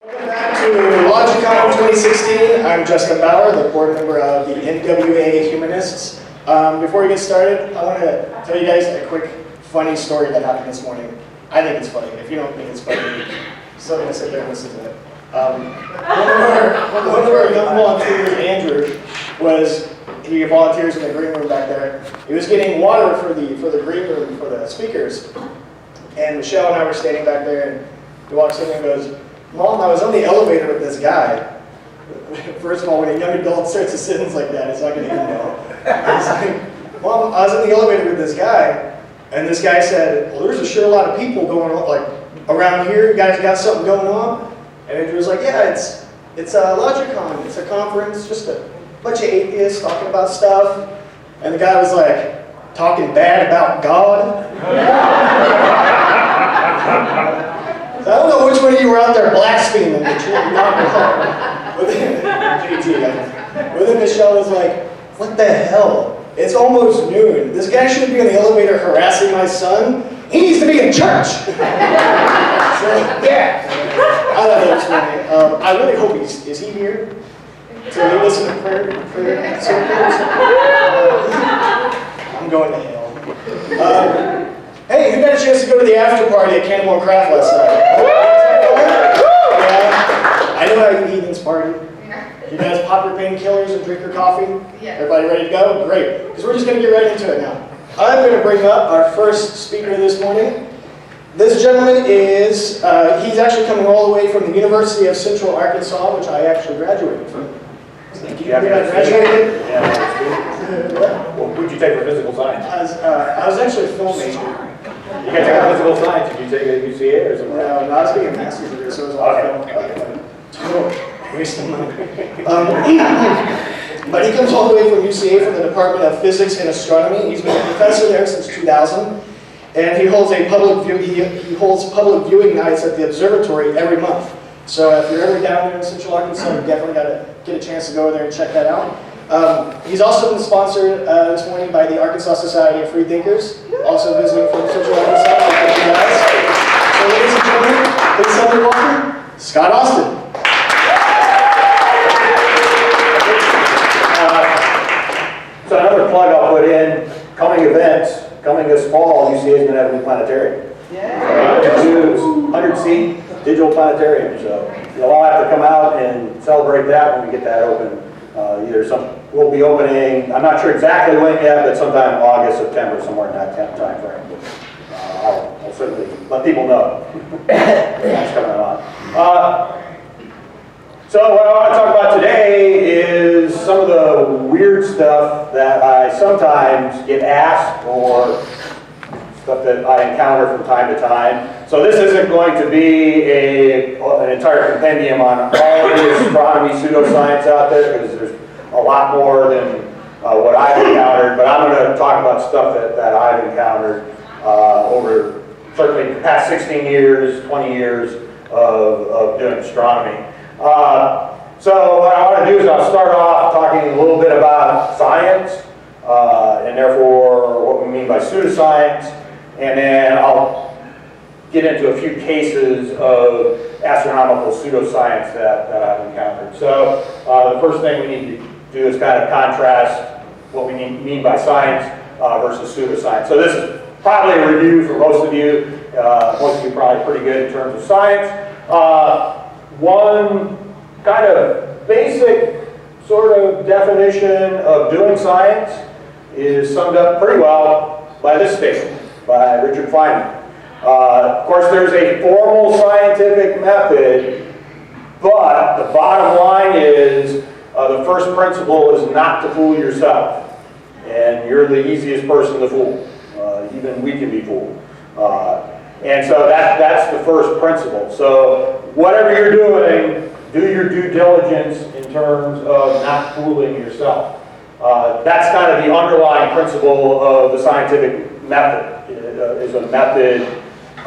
Welcome back to Logicon 2016. I'm Justin Bauer, the board member of the NWA Humanists. Before we get started, I want to tell you guys a quick funny story that happened this morning. I think it's funny. If you don't think it's funny, you're still going to sit there and listen to it. One of our young volunteers, Andrew, he volunteers in the green room back there. He was getting water for the green room for the speakers. And Michelle and I were standing back there, and he walks in and goes, "Mom, I was on the elevator with this guy." First of all, when a young adult starts a sentence like that, it's not going to end well. He's like, "Mom, I was in the elevator with this guy," and this guy said, "Well, there's a sure lot of people going on, like, around here. You guys got something going on?" And Andrew was like, "Yeah, it's a Logicon. It's a conference, just a bunch of atheists talking about stuff." And the guy was like, "Talking bad about God?" So I don't know which one of you were out there blaspheming, but you're not wrong. But then Michelle was like, "What the hell? It's almost noon. This guy shouldn't be in the elevator harassing my son. He needs to be in church." So, yeah. I thought that was funny. I really hope is he here to lead us in a prayer circle? I'm going to hell. Hey, who got a chance to go to the after party at Cannibal and Craft last night? Yeah. I know how you heathens party. You guys pop your painkillers and drink your coffee? Yeah. Everybody ready to go? Great. Because we're just going to get right into it now. I'm going to bring up our first speaker this morning. This gentleman is, he's actually coming all the way from the University of Central Arkansas, which I actually graduated from. Thank you. Graduated? Yeah. Well, what did you take for physical science? I was actually a film major. You got to take physical science. Did you take it at UCA or something? No, I was being a master's degree, so it was all film. Total waste of money. But he comes all the way from UCA, from the Department of Physics and Astronomy. He's been a professor there since 2000, and he holds public viewing nights at the Observatory every month. So if you're ever down there in Central Arkansas, you definitely got to get a chance to go over there and check that out. He's also been sponsored this morning by the Arkansas Society of Free Thinkers, also visiting from Central Arkansas. Thank you guys. So ladies and gentlemen, please help me welcome Scott Austin. So another plug I'll put in, coming events, coming this fall, UCA is going to have a new planetarium. Yeah. 100-seat digital planetarium. So you'll all have to come out and celebrate that when we get that open. We'll be opening, I'm not sure exactly when yet, but sometime August, September, somewhere in that time frame. I'll certainly let people know that's coming on. So what I want to talk about today is some of the weird stuff that I sometimes get asked, or stuff that I encounter from time to time. So this isn't going to be an entire compendium on all of the astronomy pseudoscience out there, because there's a lot more than what I've encountered, but I'm going to talk about stuff that I've encountered over certainly the past 16 years, 20 years of doing astronomy. So what I want to do is I'll start off talking a little bit about science, and therefore what we mean by pseudoscience, and then I'll get into a few cases of astronomical pseudoscience that I've encountered. So the first thing we need to do is kind of contrast what we mean by science versus pseudoscience. So this is probably a review for most of you. Most of you are probably pretty good in terms of science. One kind of basic sort of definition of doing science is summed up pretty well by this statement by Richard Feynman. Of course, there's a formal scientific method, but the bottom line is the first principle is not to fool yourself. And you're the easiest person to fool. Even we can be fooled. And so that's the first principle. So whatever you're doing, do your due diligence in terms of not fooling yourself. That's kind of the underlying principle of the scientific method. It is a method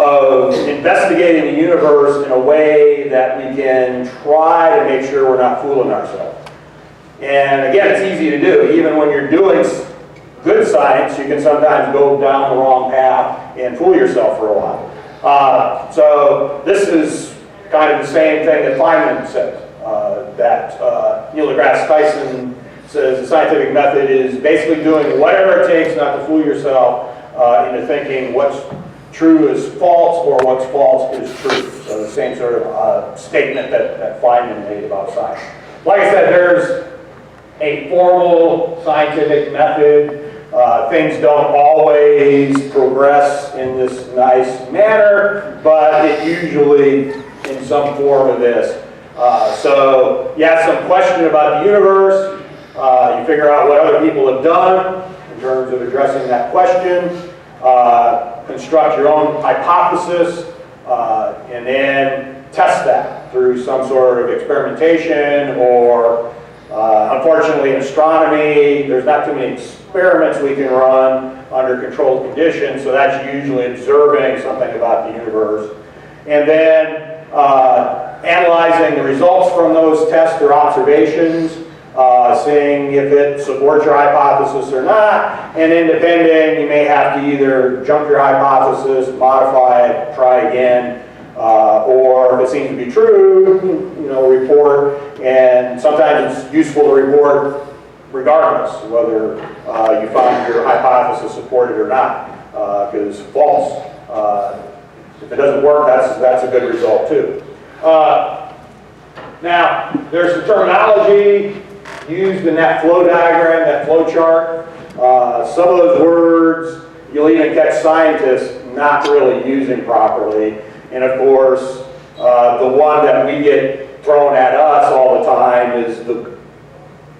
of investigating the universe in a way that we can try to make sure we're not fooling ourselves. And again, it's easy to do. Even when you're doing good science, you can sometimes go down the wrong path and fool yourself for a while. So this is kind of the same thing that Feynman says, that Neil deGrasse Tyson says the scientific method is basically doing whatever it takes not to fool yourself into thinking what's true is false or what's false is true. So the same sort of statement that Feynman made about science. Like I said, there's a formal scientific method. Things don't always progress in this nice manner, but it usually in some form of this. So you ask some question about the universe, you figure out what other people have done in terms of addressing that question, construct your own hypothesis, and then test that through some sort of experimentation or unfortunately in astronomy, there's not too many experiments we can run under controlled conditions, so that's usually observing something about the universe. And then analyzing the results from those tests or observations, seeing if it supports your hypothesis or not, and then depending, you may have to either jump your hypothesis, modify it, try again, or if it seems to be true, report. And sometimes it's useful to report regardless whether you find your hypothesis supported or not, because false. If it doesn't work, that's a good result too. Now, there's some terminology used in that flow diagram, that flow chart. Some of those words you'll even catch scientists not really using properly. And of course, the one that we get thrown at us all the time is the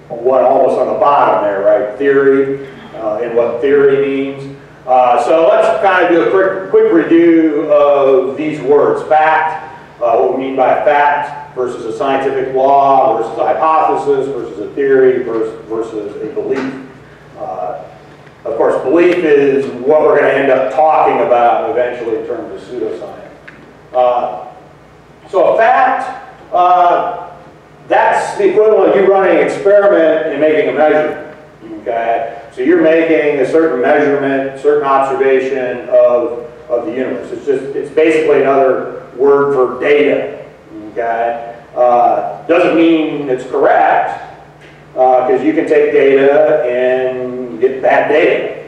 one almost on the bottom there, right? Theory, and what theory means. So let's kind of do a quick review of these words. Fact, what we mean by a fact versus a scientific law versus a hypothesis versus a theory versus a belief. Of course, belief is what we're going to end up talking about eventually in terms of pseudoscience. So a fact, that's the equivalent of you running an experiment and making a measurement. Okay? So you're making a certain measurement, certain observation of the universe. It's basically another word for data. Okay? Doesn't mean it's correct, because you can take data and get bad data.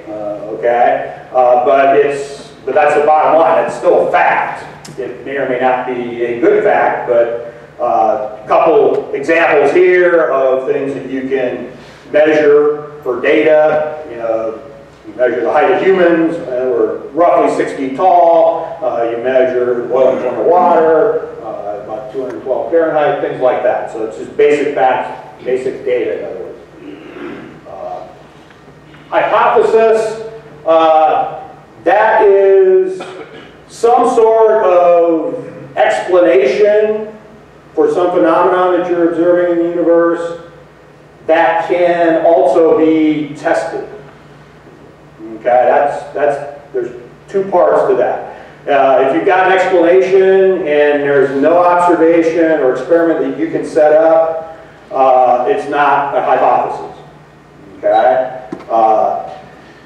Okay? But that's the bottom line. It's still a fact. It may or may not be a good fact, but a couple examples here of things that you can measure for data. You measure the height of humans, we're roughly 6 feet tall. You measure boiling point of water, about 212 Fahrenheit, things like that. So it's just basic facts, basic data, in other words. Hypothesis, that is some sort of explanation for some phenomenon that you're observing in the universe that can also be tested. Okay, there's two parts to that. If you've got an explanation and there's no observation or experiment that you can set up, it's not a hypothesis. Okay,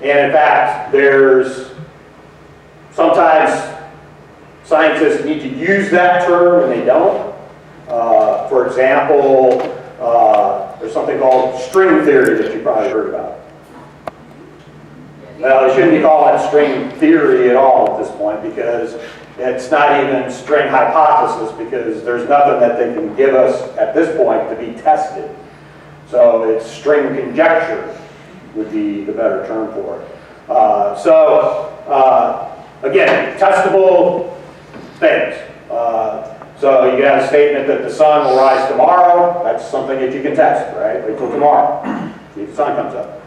and in fact, there's sometimes scientists need to use that term and they don't. For example, there's something called string theory that you probably heard about. Well, they shouldn't be calling it string theory at all at this point, because it's not even string hypothesis, because there's nothing that they can give us at this point to be tested. So it's string conjecture would be the better term for it. Again, testable things. So you got a statement that the sun will rise tomorrow. That's something that you can test, right? Wait till tomorrow, see if the sun comes up.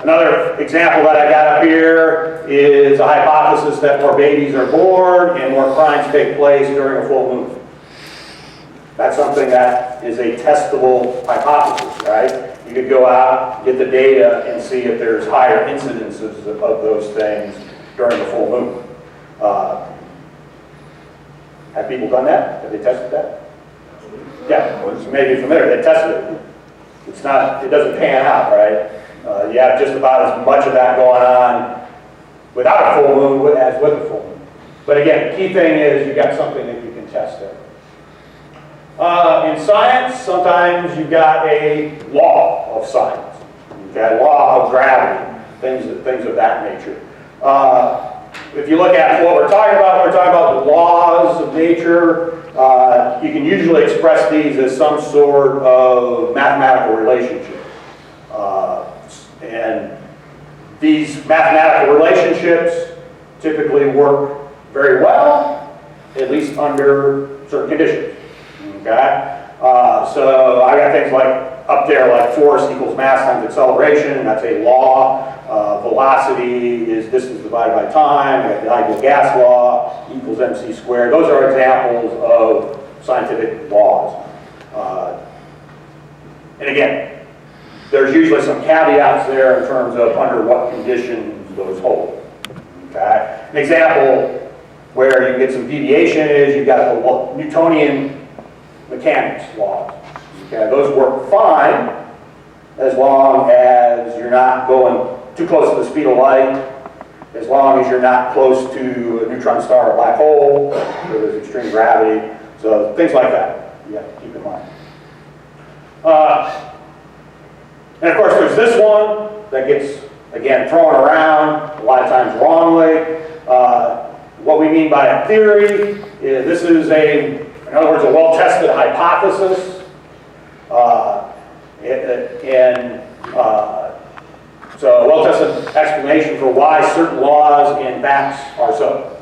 Another example that I got up here is a hypothesis that more babies are born and more crimes take place during a full moon. That's something that is a testable hypothesis, right? You could go out, get the data, and see if there's higher incidences of those things during the full moon. Have people done that? Have they tested that? Yeah, well, maybe familiar. They tested it. It doesn't pan out, right? You have just about as much of that going on without a full moon as with a full moon. But again, the key thing is you got something that you can can test them. In science, sometimes you've got a law of science, okay, law of gravity, things of that nature. If you look at what we're talking about the laws of nature. You can usually express these as some sort of mathematical relationship. And these mathematical relationships typically work very well, at least under certain conditions. Okay? So I got things like up there like force equals mass times acceleration, that's a law. Velocity is distance divided by time. I got the ideal gas law equals mc squared. Those are examples of scientific laws. And again, there's usually some caveats there in terms of under what conditions those hold. Okay? An example where you get some deviation is you've got the Newtonian mechanics laws. Okay? Those work fine as long as you're not going too close to the speed of light, as long as you're not close to a neutron star or black hole, where there's extreme gravity. So things like that you have to keep in mind. And of course there's this one that gets, again, thrown around a lot of times wrongly. What we mean by a theory is this is in other words, a well-tested hypothesis. So a well-tested explanation for why certain laws and facts are so.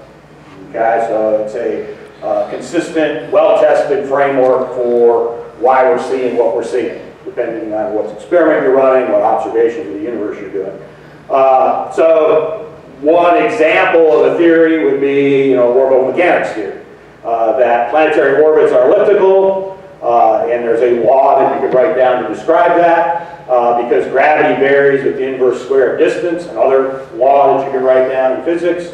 Okay, so it's a consistent, well-tested framework for why we're seeing what we're seeing, depending on what experiment you're running, what observations of the universe you're doing. So one example of a theory would be, orbital mechanics theory, that planetary orbits are elliptical, and there's a law that you could write down to describe that. Because gravity varies with the inverse square of distance, another law that you can write down in physics.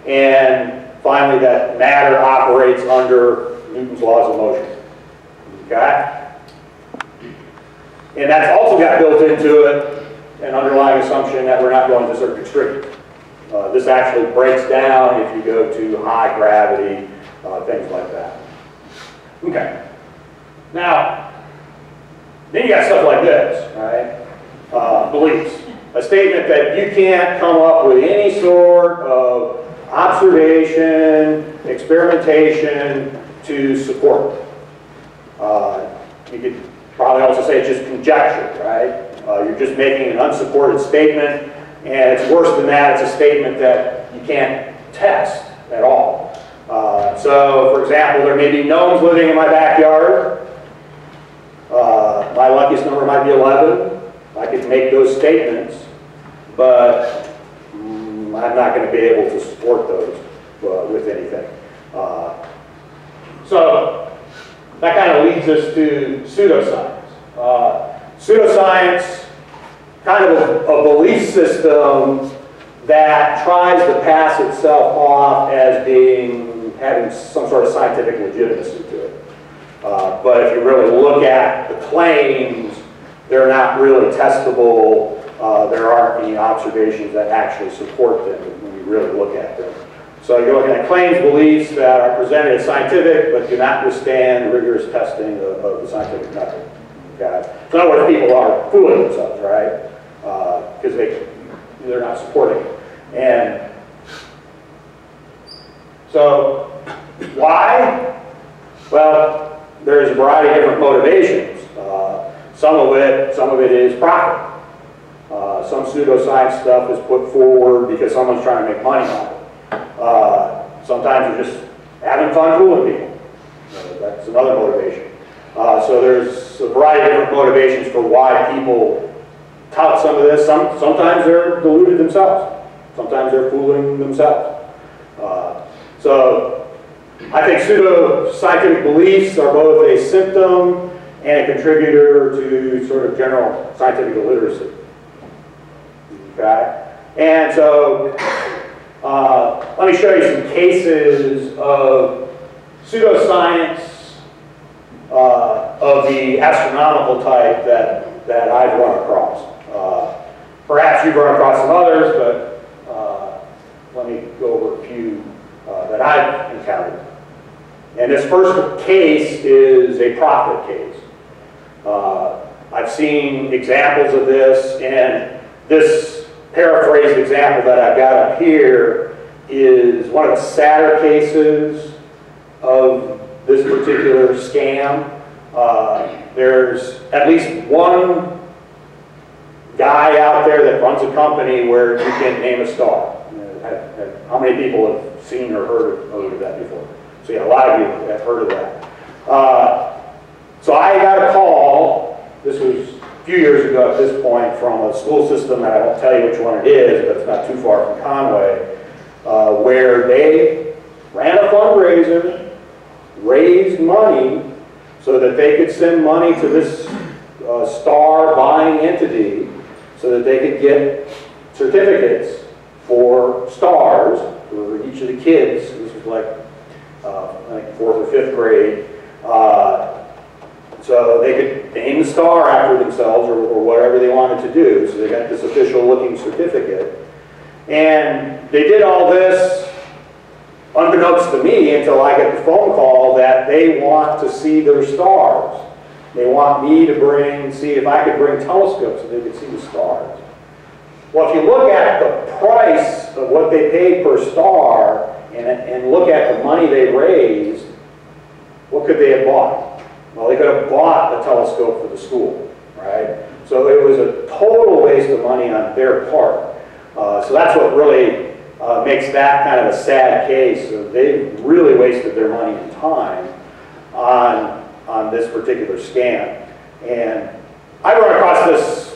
And finally, that matter operates under Newton's laws of motion. Okay? And that's also got built into it an underlying assumption that we're not going to certain extremes. This actually breaks down if you go to high gravity, things like that. Okay. Now, then you got stuff like this, right? Beliefs. A statement that you can't come up with any sort of observation, experimentation to support. You could probably also say it's just conjecture, right? You're just making an unsupported statement, and it's worse than that, it's a statement that you can't test at all. So, for example, there may be gnomes living in my backyard. My luckiest number might be 11. I could make those statements, but I'm not going to be able to support those with anything. So that kind of leads us to pseudoscience. Pseudoscience, kind of a belief system that tries to pass itself off as having some sort of scientific legitimacy to it. But if you really look at the claims, they're not really testable. There aren't any observations that actually support them when you really look at them. So you're looking at claims, beliefs that are presented as scientific, but do not withstand rigorous testing of the scientific method. Okay? So in other words, people are fooling themselves, right? Because they're not supporting it. And so why? Well, there's a variety of different motivations. Some of it is profit. Some pseudoscience stuff is put forward because someone's trying to make money on it. Sometimes you're just having fun fooling people. That's another motivation. So there's a variety of different motivations for why people tout some of this. Sometimes they're deluded themselves. Sometimes they're fooling themselves. So I think pseudoscientific beliefs are both a symptom and a contributor to sort of general scientific illiteracy. Okay? And so let me show you some cases of pseudoscience of the astronomical type that I've run across. Perhaps you've run across some others, but let me go over a few that I've encountered. And this first case is a profit case. I've seen examples of this, and this paraphrased example that I've got up here is one of the sadder cases of this particular scam. There's at least one guy out there that runs a company where you can name a star. How many people have seen or heard of that before? So yeah, a lot of you have heard of that. So I got a call, this was a few years ago at this point, from a school system that I won't tell you which one it is, but it's not too far from Conway, where they ran a fundraiser, raised money so that they could send money to this star buying entity so that they could get certificates for stars for each of the kids. This was like, I think 4th or 5th grade. So they could name the star after themselves or whatever they wanted to do. So they got this official looking certificate. And they did all this unbeknownst to me until I get the phone call that they want to see their stars. They want me to see if I could bring telescopes so they could see the stars. Well, if you look at the price of what they paid per star and look at the money they raised, what could they have bought? Well, they could have bought a telescope for the school, right? So it was a total waste of money on their part. So that's what really makes that kind of a sad case. So they really wasted their money and time on this particular scam. And I've run across this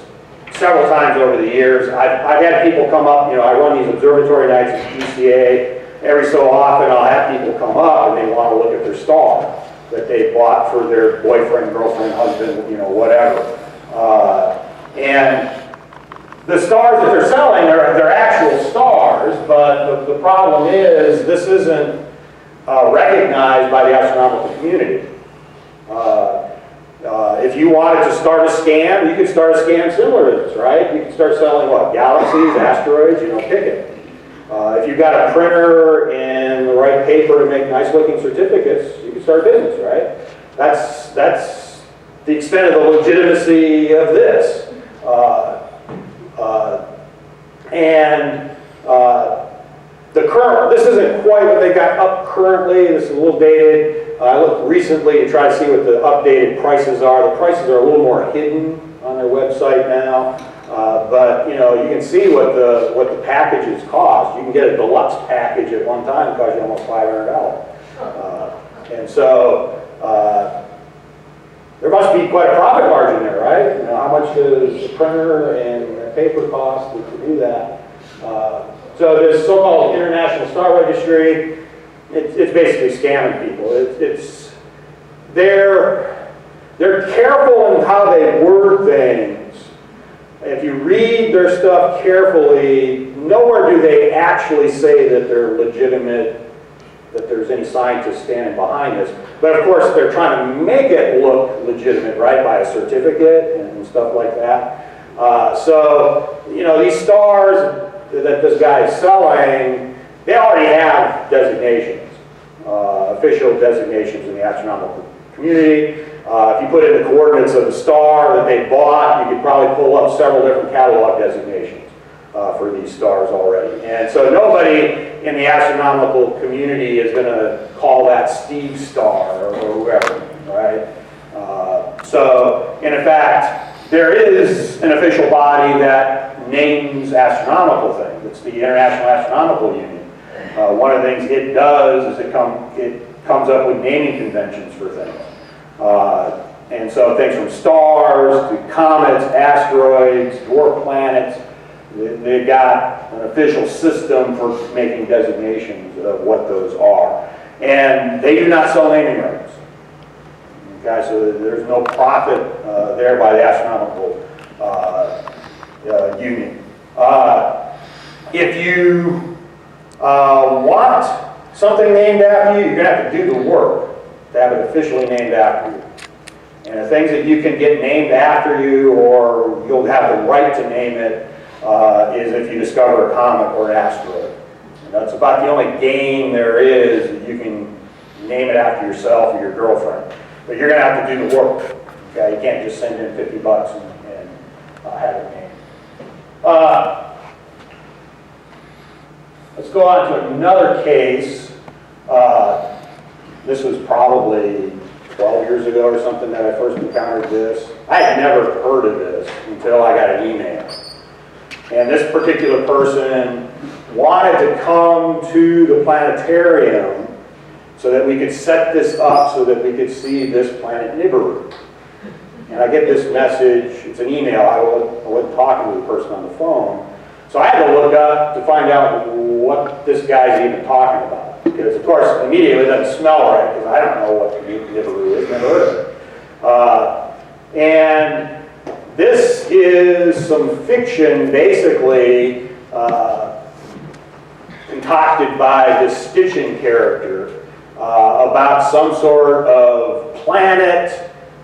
several times over the years. I've had people come up, I run these observatory nights at PCA. Every so often I'll have people come up and they want to look at their star that they bought for their boyfriend, girlfriend, husband, whatever. And the stars that they're selling, they're actual stars, but the problem is this isn't recognized by the astronomical community. If you wanted to start a scam, you could start a scam similar to this, right? You could start selling what? Galaxies, asteroids, pick it. If you've got a printer and the right paper to make nice looking certificates, you can start a business, right? That's the extent of the legitimacy of this. This isn't quite what they got up currently. This is a little dated. I looked recently to try to see what the updated prices are. The prices are a little more hidden on their website now. But you can see what the packages cost. You can get a deluxe package at one time and cost you almost $500. And so there must be quite a profit margin there, right? How much does the printer and the paper cost to do that? So this so-called International Star Registry, it's basically scamming people. They're careful in how they word things. If you read their stuff carefully, nowhere do they actually say that they're legitimate, that there's any scientists standing behind this. But of course, they're trying to make it look legitimate, right, by a certificate and stuff like that. So, these stars that this guy is selling, they already have designations, official designations in the astronomical community. If you put in the coordinates of the star that they bought, you could probably pull up several different catalog designations for these stars already. And so nobody in the astronomical community is going to call that Steve Star or whoever, right? So, in fact, there is an official body that names astronomical things. It's the International Astronomical Union. One of the things it does is it comes up with naming conventions for things. And so things from stars to comets, asteroids, dwarf planets, they've got an official system for making designations of what those are. And they do not sell naming rights. Okay, so there's no profit there by the Astronomical Union. If you want something named after you, you're going to have to do the work to have it officially named after you. And the things that you can get named after you, or you'll have the right to name it, is if you discover a comet or an asteroid. And that's about the only gain there is that you can name it after yourself or your girlfriend. But you're going to have to do the work. Okay? You can't just send in 50 bucks and have it named. Let's go on to another case. This was probably 12 years ago or something that I first encountered this. I had never heard of this until I got an email. And this particular person wanted to come to the planetarium so that we could set this up so that we could see this planet Niburu. And I get this message, it's an email, I wasn't talking to the person on the phone. So I had to look up to find out what this guy's even talking about. Because of course, immediately it doesn't smell right, because I don't know what Niburu is, never heard of it. And this is some fiction, basically, concocted by this Stitching character about some sort of planet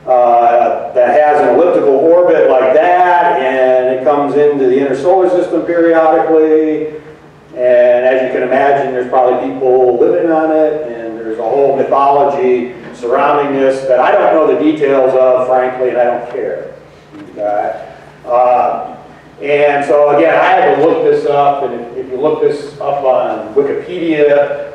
that has an elliptical orbit like that, and it comes into the inner solar system periodically. And as you can imagine, there's probably people living on it, and there's a whole mythology surrounding this that I don't know the details of, frankly, and I don't care. Okay? And so again, I had to look this up, and if you look this up on Wikipedia,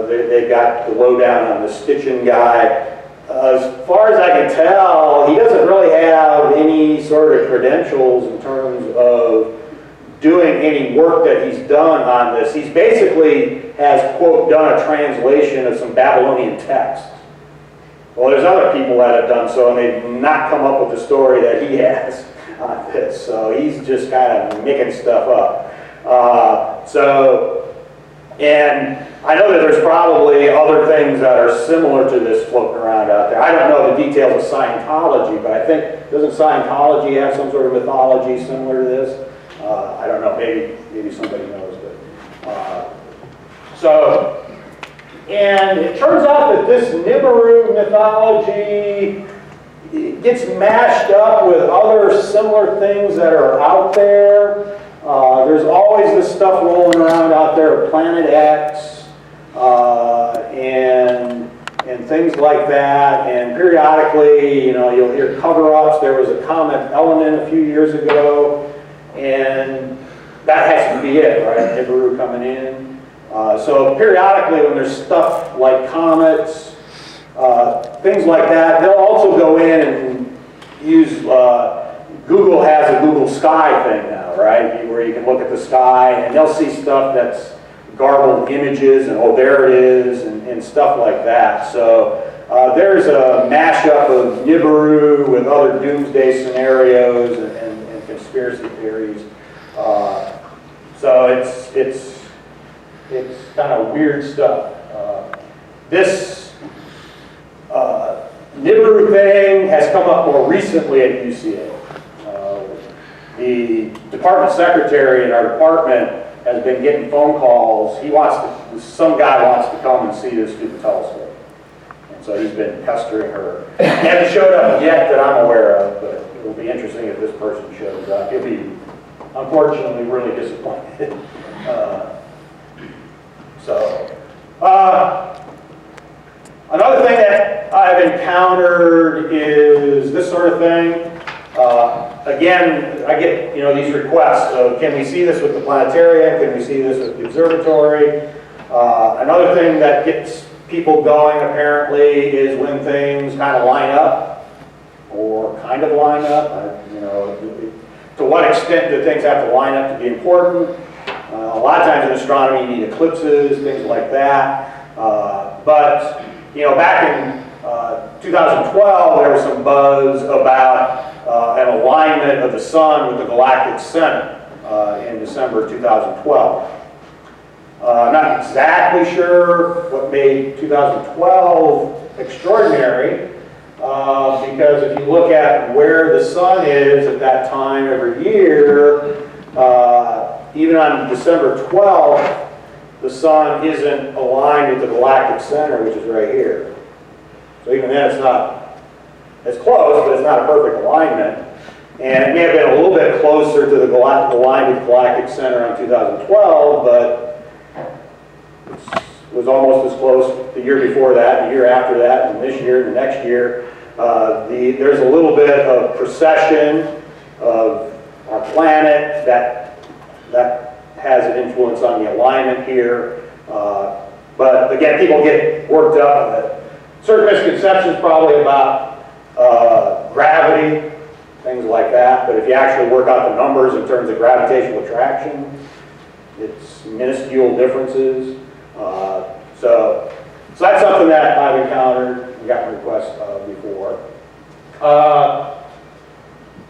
they've got the lowdown on the Stitching guy. As far as I can tell, he doesn't really have any sort of credentials in terms of doing any work that he's done on this. He's basically has, quote, done a translation of some Babylonian text. Well, there's other people that have done so, and they've not come up with the story that he has on this. So he's just kind of making stuff up. And I know that there's probably other things that are similar to this floating around out there. I don't know the details of Scientology, but I think, doesn't Scientology have some sort of mythology similar to this? I don't know, maybe somebody knows. But and it turns out that this Niburu mythology gets mashed up with other similar things that are out there. There's always this stuff rolling around out there, Planet X, and things like that. And periodically, you'll hear cover-ups. There was a comet Elenin a few years ago, and that has to be it, right? Niburu coming in. So periodically, when there's stuff like comets, things like that, they'll also go in and use, Google has a Google Sky thing now, right? Where you can look at the sky and they'll see stuff that's garbled images and oh, there it is, and stuff like that. So there's a mashup of Niburu with other doomsday scenarios and conspiracy theories. So it's kind of weird stuff. This Niburu thing has come up more recently at UCA. The department secretary in our department has been getting phone calls. Some guy wants to come and see this through the telescope. And so he's been pestering her. He hasn't showed up yet that I'm aware of, but it will be interesting if this person shows up. He'll be, unfortunately, really disappointed. Another thing that I've encountered is this sort of thing. Again, I get these requests of, can we see this with the planetarium? Can we see this with the observatory? Another thing that gets people going apparently is when things kind of line up, or kind of line up. To what extent do things have to line up to be important? A lot of times in astronomy you need eclipses, things like that. But back in 2012, there was some buzz about an alignment of the sun with the galactic center in December 2012. I'm not exactly sure what made 2012 extraordinary, because if you look at where the sun is at that time every year, even on December 12th, the sun isn't aligned with the galactic center, which is right here. So even then it's close, but it's not a perfect alignment. And it may have been a little bit closer to the aligned with the galactic center on 2012, but was almost as close the year before that, the year after that, and this year, and the next year. There's a little bit of precession of our planet that has an influence on the alignment here. But again, people get worked up on it. Certain misconceptions probably about gravity, things like that. But if you actually work out the numbers in terms of gravitational attraction, it's minuscule differences. So that's something that I've encountered and gotten requests of before.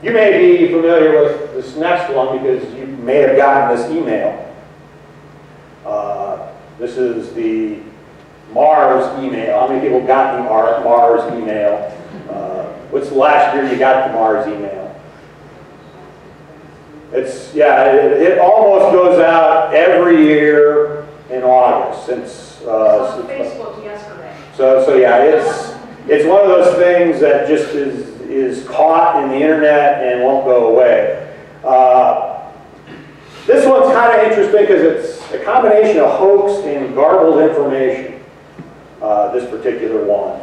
You may be familiar with this next one because you may have gotten this email. This is the Mars email. How many people got the Mars email? What's the last year you got the Mars email? It almost goes out every year in August since. On Facebook yesterday. So yeah, it's one of those things that just is caught in the internet and won't go away. This one's kind of interesting because it's a combination of hoax and garbled information, this particular one.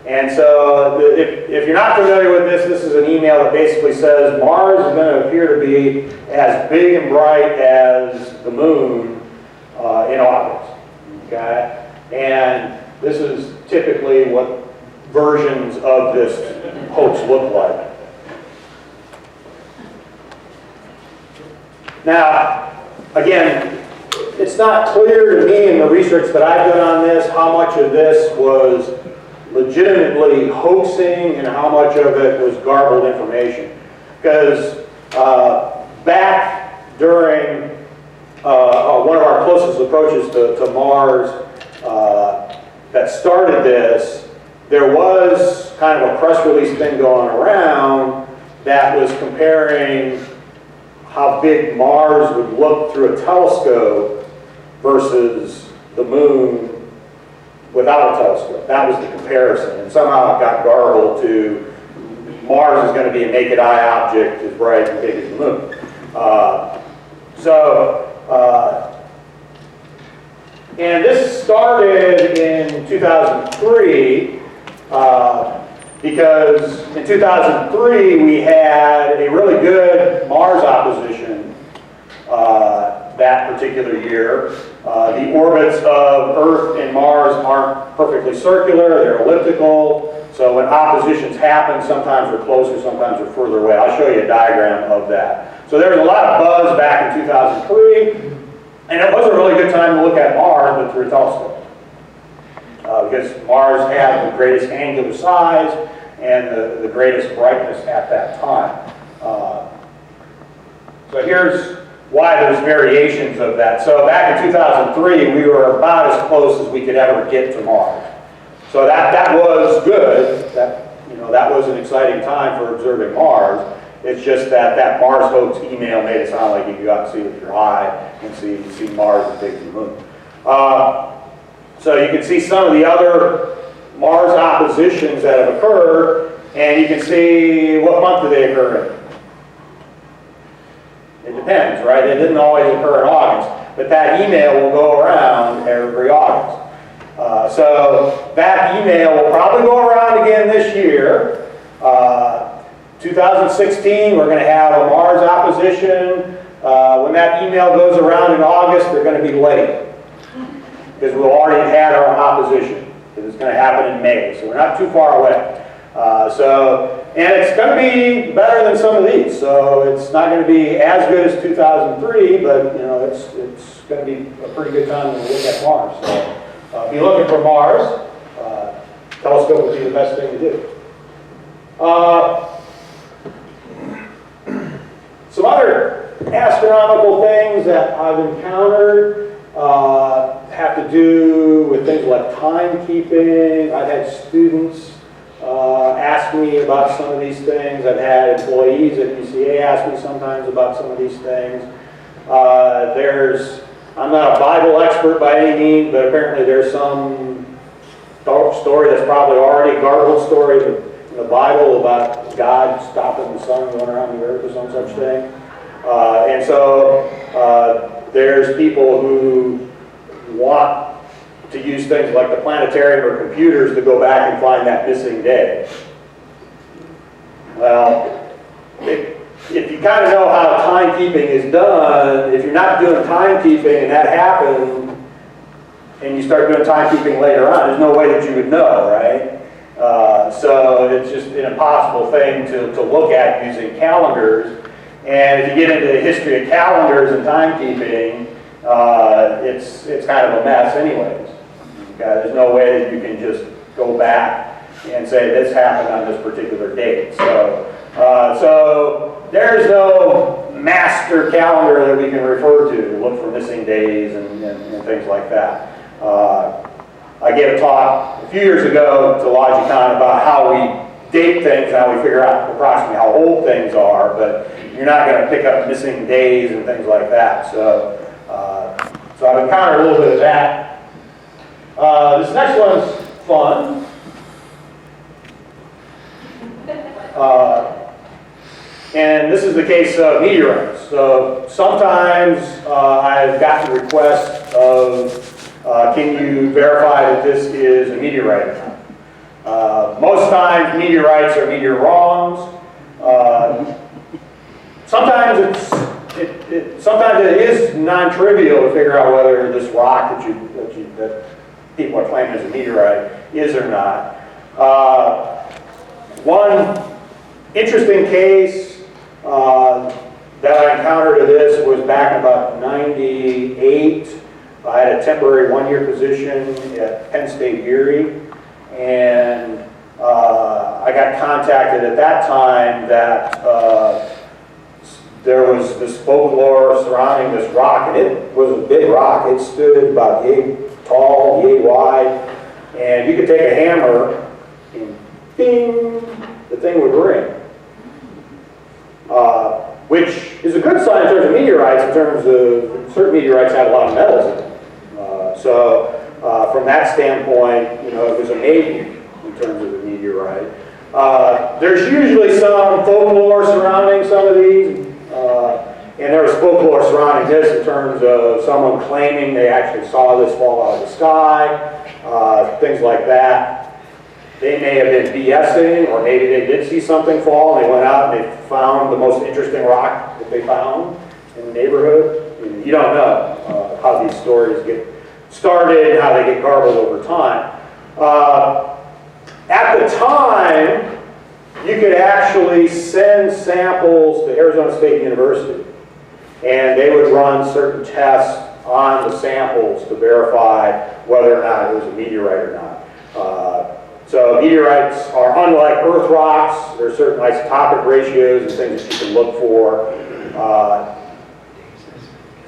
And so if you're not familiar with this is an email that basically says Mars is going to appear to be as big and bright as the moon in August. Okay? And this is typically what versions of this hoax look like. Now, again, it's not clear to me in the research that I've done on this how much of this was legitimately hoaxing and how much of it was garbled information. Because back during one of our closest approaches to Mars that started this, there was kind of a press release thing going around that was comparing how big Mars would look through a telescope versus the moon without a telescope. That was the comparison, and somehow it got garbled to Mars is going to be a naked eye object as bright and big as the moon. And this started in 2003 because in 2003 we had a really good Mars opposition that particular year. The orbits of Earth and Mars aren't perfectly circular, they're elliptical. So when oppositions happen, sometimes they're closer, sometimes they're further away. I'll show you a diagram of that. So there was a lot of buzz back in 2003, and it was a really good time to look at Mars, but through a telescope. Because Mars had the greatest angular size and the greatest brightness at that time. So here's why there's variations of that. So back in 2003, we were about as close as we could ever get to Mars. So that was good. That was an exciting time for observing Mars. It's just that Mars hoax email made it sound like you could go out and see with your eye and see Mars as big as the moon. So you can see some of the other Mars oppositions that have occurred, and you can see what month do they occur in. It depends, right? It didn't always occur in August, but that email will go around every August. So that email will probably go around again this year. 2016, we're going to have a Mars opposition. When that email goes around in August, they're going to be late because we'll already had our opposition. It's going to happen in May, so we're not too far away. And it's going to be better than some of these. So it's not going to be as good as 2003, but it's going to be a pretty good time to look at Mars. So if you're looking for Mars, telescope would be the best thing to do. Some other astronomical things that I've encountered have to do with things like timekeeping. I've had students ask me about some of these things. I've had employees at UCA ask me sometimes about some of these things. I'm not a Bible expert by any means, but apparently there's some story that's probably already a garbled story in the Bible about God stopping the sun going around the earth or some such thing. And so there's people who want to use things like the planetarium or computers to go back and find that missing day. Well, if you kind of know how timekeeping is done, if you're not doing timekeeping and that happened, and you start doing timekeeping later on, there's no way that you would know, right? So it's just an impossible thing to look at using calendars. And if you get into the history of calendars and timekeeping, it's kind of a mess anyways. Okay? There's no way that you can just go back and say this happened on this particular date. So there's no master calendar that we can refer to look for missing days and things like that. I gave a talk a few years ago to Logicon about how we date things and how we figure out approximately how old things are, but you're not going to pick up missing days and things like that. So I've encountered a little bit of that. This next one's fun. And this is the case of meteorites. So sometimes I've gotten requests of, can you verify that this is a meteorite or not? Most times meteorites are meteor wrongs. Sometimes sometimes it is non-trivial to figure out whether this rock that people are claiming is a meteorite is or not. One interesting case that I encountered of this was back in about '98. I had a temporary one-year position at Penn State Erie, and I got contacted at that time that there was this folklore surrounding this rock, and it was a big rock. It stood about yay tall, yay wide, and you could take a hammer and bing, the thing would ring. Which is a good sign in terms of meteorites, in terms of certain meteorites have a lot of metals in them. From that standpoint, it was amazing in terms of the meteorite. There's usually some folklore surrounding some of these, and there was folklore surrounding this in terms of someone claiming they actually saw this fall out of the sky, things like that. They may have been BSing, or maybe they did see something fall, and they went out and they found the most interesting rock that they found in the neighborhood. You don't know how these stories get started and how they get garbled over time. At the time, you could actually send samples to Arizona State University, and they would run certain tests on the samples to verify whether or not it was a meteorite or not. So meteorites are unlike Earth rocks. There are certain isotopic ratios and things that you can look for.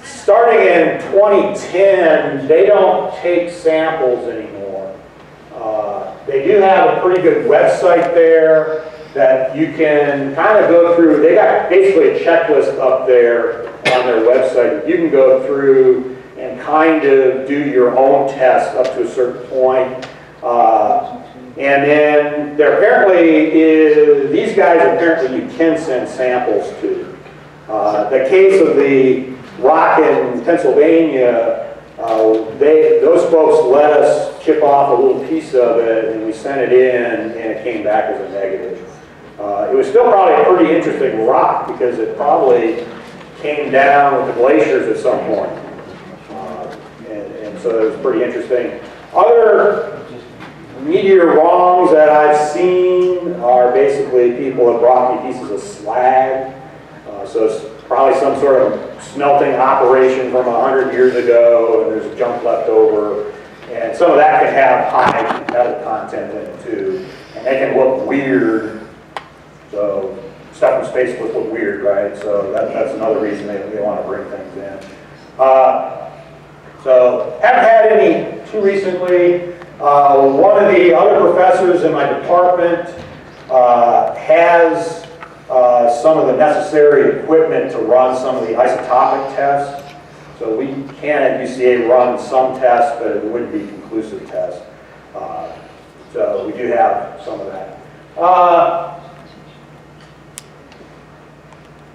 Starting in 2010, they don't take samples anymore. They do have a pretty good website there that you can kind of go through. They got basically a checklist up there on their website that you can go through and kind of do your own test up to a certain point. And then there apparently is, these guys apparently you can send samples to. The case of the rock in Pennsylvania, those folks let us chip off a little piece of it, and we sent it in, and it came back as a negative. It was still probably a pretty interesting rock because it probably came down with the glaciers at some point. And so it was pretty interesting. Other meteor wrongs that I've seen are basically people have brought me pieces of slag. So it's probably some sort of smelting operation from 100 years ago, and there's junk left over. And some of that can have high metal content in it too. And they can look weird. So stuff in space look weird, right? So that's another reason they want to bring things in. So haven't had any too recently. One of the other professors in my department has some of the necessary equipment to run some of the isotopic tests. So we can at UCA run some tests, but it wouldn't be conclusive tests. So we do have some of that.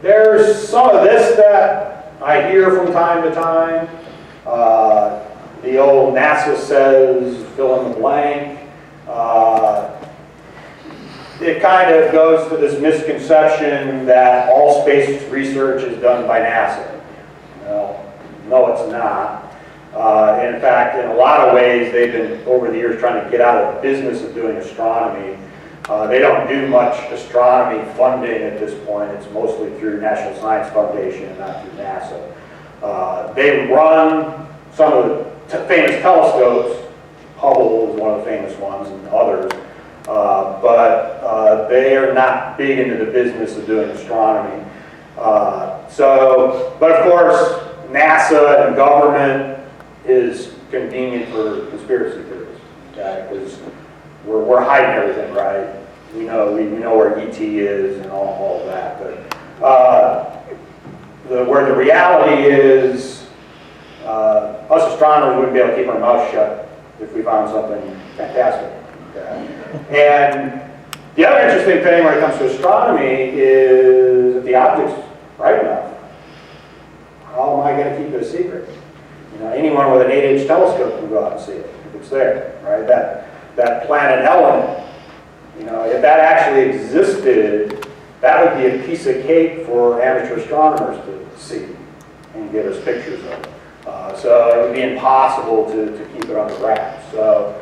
There's some of this that I hear from time to time. the old NASA says, fill in the blank. It kind of goes to this misconception that all space research is done by NASA. Well, no, it's not. In fact, in a lot of ways, they've been, over the years, trying to get out of the business of doing astronomy. They don't do much astronomy funding at this point. It's mostly through National Science Foundation and not through NASA. They run some of the famous telescopes. Hubble is one of the famous ones, and others. But they are not big into the business of doing astronomy. But of course, NASA and government is convenient for conspiracy theories, okay? Because we're hiding everything, right? We know where ET is and all of that. But where the reality is, us astronomers wouldn't be able to keep our mouth shut if we found something fantastic. Okay? And the other interesting thing when it comes to astronomy is if the object's bright enough, how am I going to keep it a secret? Anyone with an 8-inch telescope can go out and see it if it's there, right? That planet element, if that actually existed, that would be a piece of cake for amateur astronomers to see and give us pictures of it. So it would be impossible to keep it under wraps. So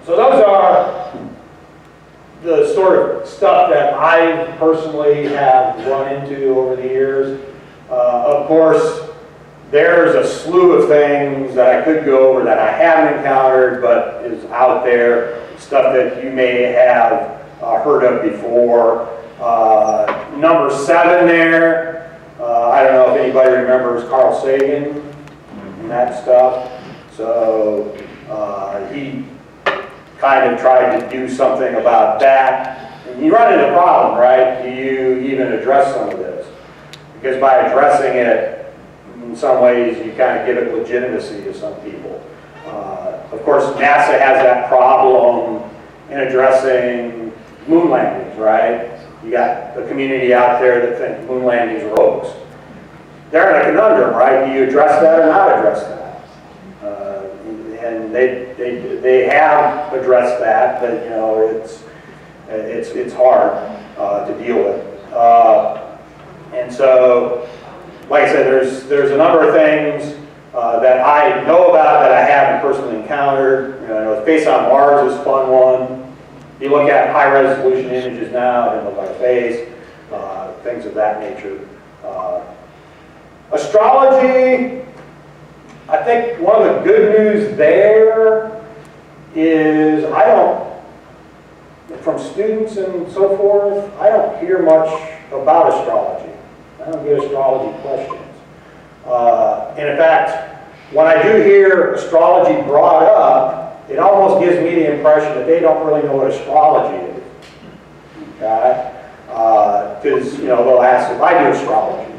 those are the sort of stuff that I personally have run into over the years. Of course, there's a slew of things that I could go over that I haven't encountered, but is out there, stuff that you may have heard of before. Number 7 there, I don't know if anybody remembers Carl Sagan and that stuff. So he kind of tried to do something about that. And you run into a problem, right? Do you even address some of this? Because by addressing it, in some ways, you kind of give it legitimacy to some people. Of course, NASA has that problem in addressing moon landings, right? You got the community out there that think moon landings are hoax. They're in a conundrum, right? Do you address that or not address that? And they have addressed that, but it's hard to deal with. And so, like I said, there's a number of things that I know about that I haven't personally encountered. Face on Mars is a fun one. If you look at high-resolution images now, it doesn't look like a face, things of that nature. Astrology, I think one of the good news there is from students and so forth, I don't hear much about astrology. I don't get astrology questions. And in fact, when I do hear astrology brought up, it almost gives me the impression that they don't really know what astrology is. Okay? Because, they'll ask if I do astrology.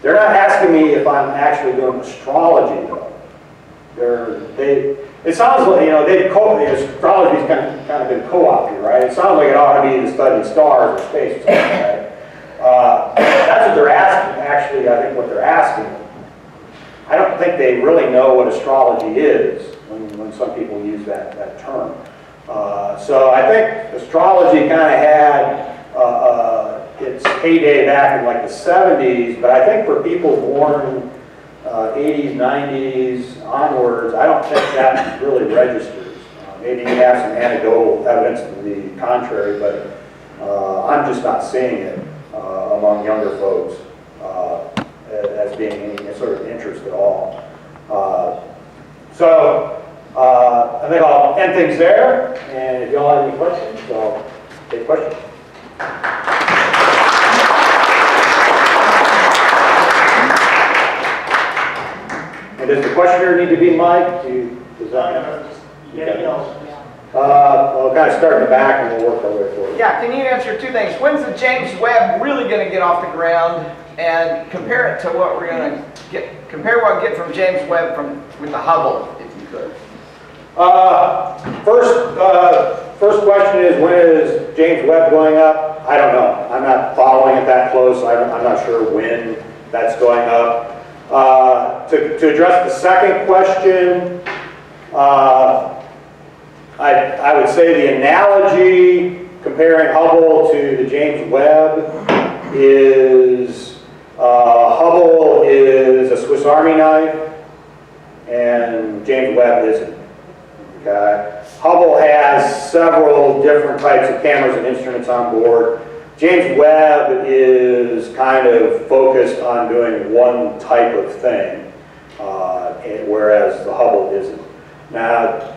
They're not asking me if I'm actually doing astrology, though. It sounds like, astrology's kind of been co-opted, right? It sounds like it ought to be the study of stars or space or something, right? That's what they're asking, actually, I think what they're asking. I don't think they really know what astrology is when some people use that term. So I think astrology kind of had its heyday back in like the 70s, but I think for people born 80s, 90s onwards, I don't think that really registers. Maybe you have some anecdotal evidence to the contrary, but I'm just not seeing it among younger folks as being any sort of interest at all. So I think I'll end things there, and if y'all have any questions, I'll take questions. And does the questioner need to be mic'd? Does that We'll kind of start in the back and we'll work our way forward. Yeah, can you answer 2 things? When's the James Webb really going to get off the ground? And compare it to what we're going to get. Compare what we get from James Webb with the Hubble, if you could. First question is, when is James Webb going up? I don't know. I'm not following it that close. I'm not sure when that's going up. To address the second question, I would say the analogy comparing Hubble to the James Webb is Hubble is a Swiss Army knife and James Webb isn't. Okay? Hubble has several different types of cameras and instruments on board. James Webb is kind of focused on doing one type of thing, whereas the Hubble isn't. Now,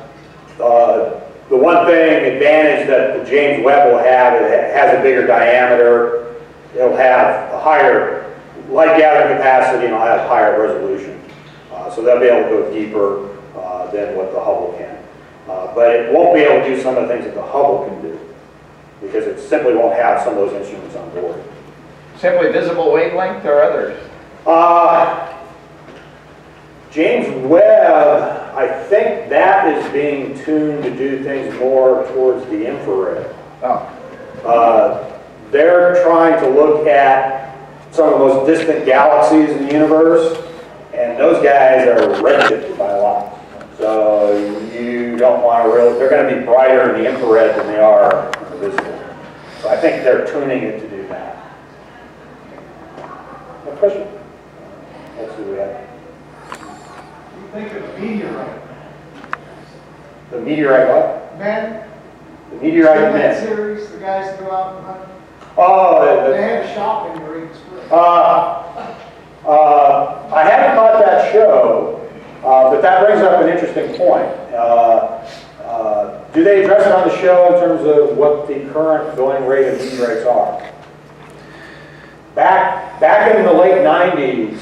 the one thing advantage that the James Webb will have is it has a bigger diameter. It'll have a higher light gathering capacity and it'll have higher resolution. So they'll be able to go deeper than what the Hubble can. But it won't be able to do some of the things that the Hubble can do because it simply won't have some of those instruments on board. Simply visible wavelength or others? James Webb, I think that is being tuned to do things more towards the infrared. Oh. They're trying to look at some of the most distant galaxies in the universe, and those guys are redshifted by a lot. So you don't want to really, they're going to be brighter in the infrared than they are in the visible. So I think they're tuning it to do that. No question? Let's see what we have. Think of the meteorite. The meteorite what? Men. The meteorite that men. series, the guys that go out and hunt. Oh, They had a shopping ring split. I haven't caught that show, but that brings up an interesting point. Do they address it on the show in terms of what the current going rate of meteorites are? Back in the late 90s,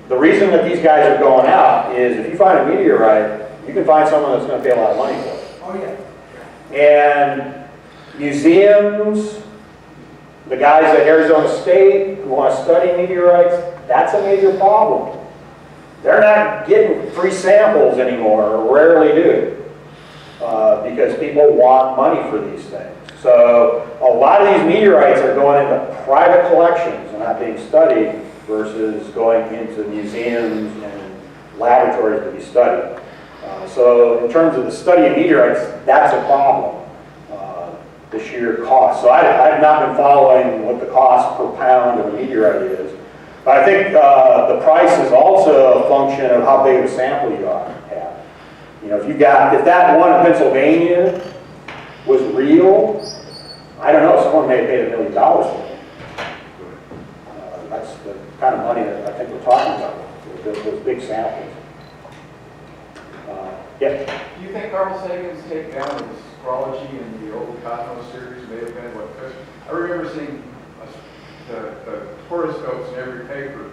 the reason that these guys are going out is if you find a meteorite, you can find someone that's going to pay a lot of money for it. Oh, yeah. And museums, the guys at Arizona State who want to study meteorites, that's a major problem. They're not getting free samples anymore, or rarely do, because people want money for these things. So a lot of these meteorites are going into private collections and not being studied versus going into museums and laboratories to be studied. So in terms of the study of meteorites, that's a problem, the sheer cost. So I've not been following what the cost per pound of a meteorite is. But I think the price is also a function of how big of a sample you have. You know, if that one in Pennsylvania was real, I don't know, someone may have paid $1 million for it. That's the kind of money that I think we're talking about, those big samples. Yeah? Do you think Carl Sagan's takedown of astrology in the old Cosmos series may have been what pushed? I remember seeing the horoscopes in every paper,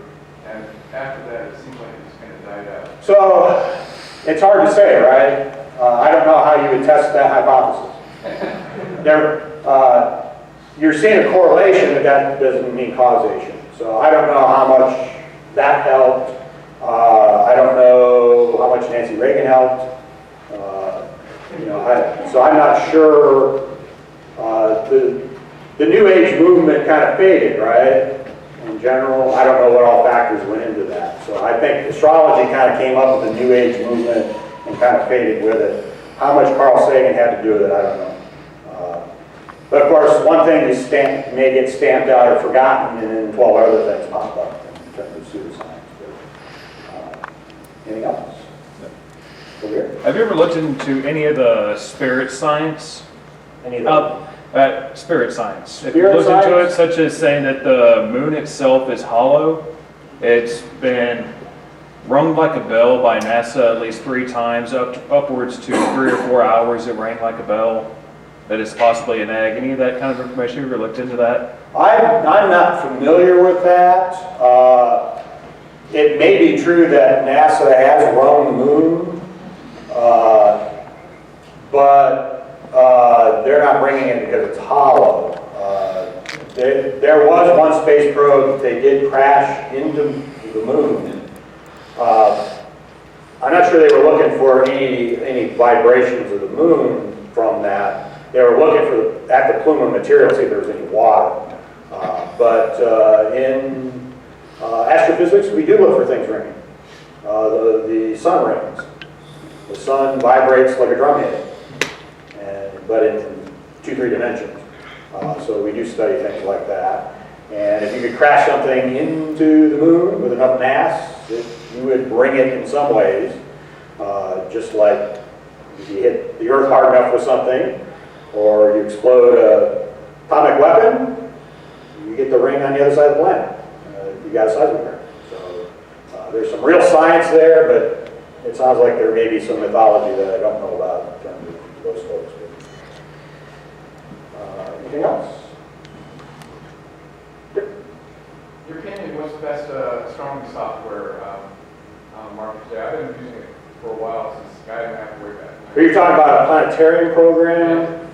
and after that it seems like it just kind of died out. So, it's hard to say, right? I don't know how you would test that hypothesis. You're seeing a correlation, but that doesn't mean causation. So I don't know how much that helped. I don't know how much Nancy Reagan helped. So I'm not sure. The New Age movement kind of faded, right? In general, I don't know what all factors went into that. So I think astrology kind of came up with the New Age movement and kind of faded with it. How much Carl Sagan had to do with it, I don't know. But of course, one thing may get stamped out or forgotten, and then 12 other things pop up in terms of pseudoscience. Anything else? Over here? Have you ever looked into any of the spirit science? Any of them? Spirit science. If you Spirit looked into it, science? such as saying that the moon itself is hollow, it's been rung like a bell by NASA at least 3 times, upwards to 3 or 4 hours it rang like a bell. That is possibly an egg. Any of that kind of information? Have you ever looked into that? I'm not familiar with that. It may be true that NASA has run the moon, but they're not bringing it because it's hollow. There was one space probe that they did crash into the moon. I'm not sure they were looking for any vibrations of the moon from that. They were looking at the plume of material, see if there was any water. But in Astrophysics, we do look for things ringing. The sun rings. The sun vibrates like a drum hit, but in 2-3 dimensions. So we do study things like that. And if you could crash something into the moon with enough mass, you would bring it in some ways. Just like if you hit the Earth hard enough with something, or you explode an atomic weapon, you get the ring on the other side of the planet. You got a seismic ring. So there's some real science there, but it sounds like there may be some mythology that I don't know about in terms of those folks. Anything else? Your opinion, what's the best astronomy software market today? I've been using it for a while, since guiding map way back. Are you talking about a planetarium program?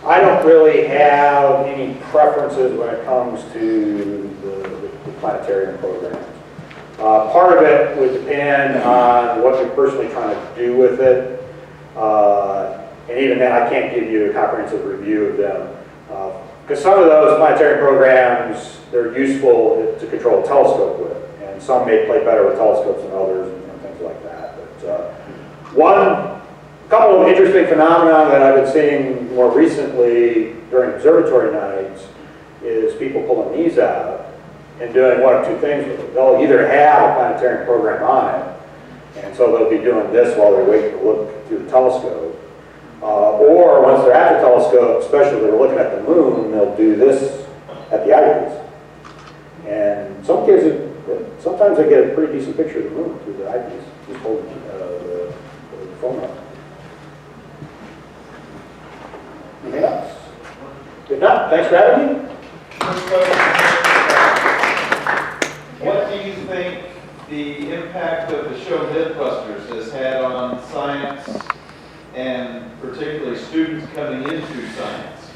I don't really have any preferences when it comes to the planetarium programs. Part of it would depend on what you're personally trying to do with it. And even then, I can't give you a comprehensive review of them. Because some of those planetarium programs, they're useful to control a telescope with. And some may play better with telescopes than others and things like that. But a couple of interesting phenomena that I've been seeing more recently during observatory nights is people pulling these out and doing one of two things with it. They'll either have a planetarium program on it, and so they'll be doing this while they're waiting to look through the telescope. Or once they're at the telescope, especially if they're looking at the moon, they'll do this at the eyepiece. And some kids, sometimes they get a pretty decent picture of the moon through the eyepiece, just holding the phone up. Anything else? If not, thanks for having me. What do you think the impact of the show Mythbusters has had on science, and particularly students coming into science?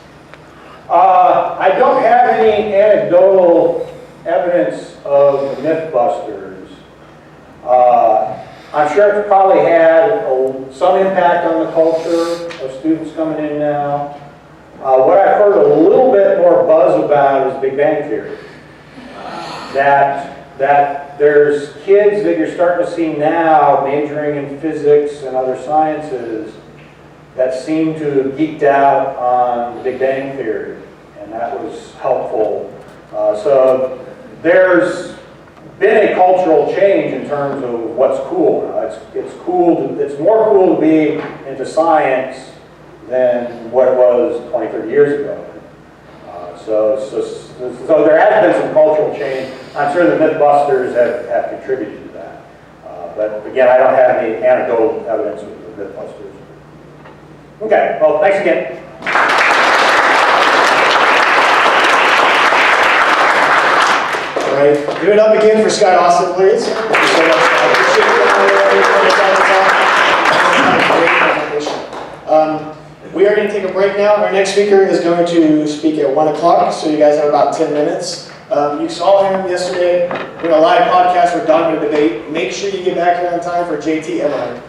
I don't have any anecdotal evidence of the Mythbusters. I'm sure it's probably had some impact on the culture of students coming in now. What I've heard a little bit more buzz about is Big Bang Theory. That there's kids that you're starting to see now majoring in physics and other sciences that seem to have geeked out on the Big Bang Theory, and that was helpful. So there's been a cultural change in terms of what's cool. It's cool. It's more cool to be into science than what it was 20, 30 years ago. So there has been some cultural change. I'm sure the Mythbusters have contributed to that. But again, I don't have any anecdotal evidence of the Mythbusters. Okay, well, thanks again. All right, give it up again for Scott Austin, please. Thank you so much. I appreciate it. We are going to take a break now. Our next speaker is going to speak at 1 o'clock, so you guys have about 10 minutes. You saw him yesterday in a live podcast where Don did a debate. Make sure you get back here on time for JT Emmerich.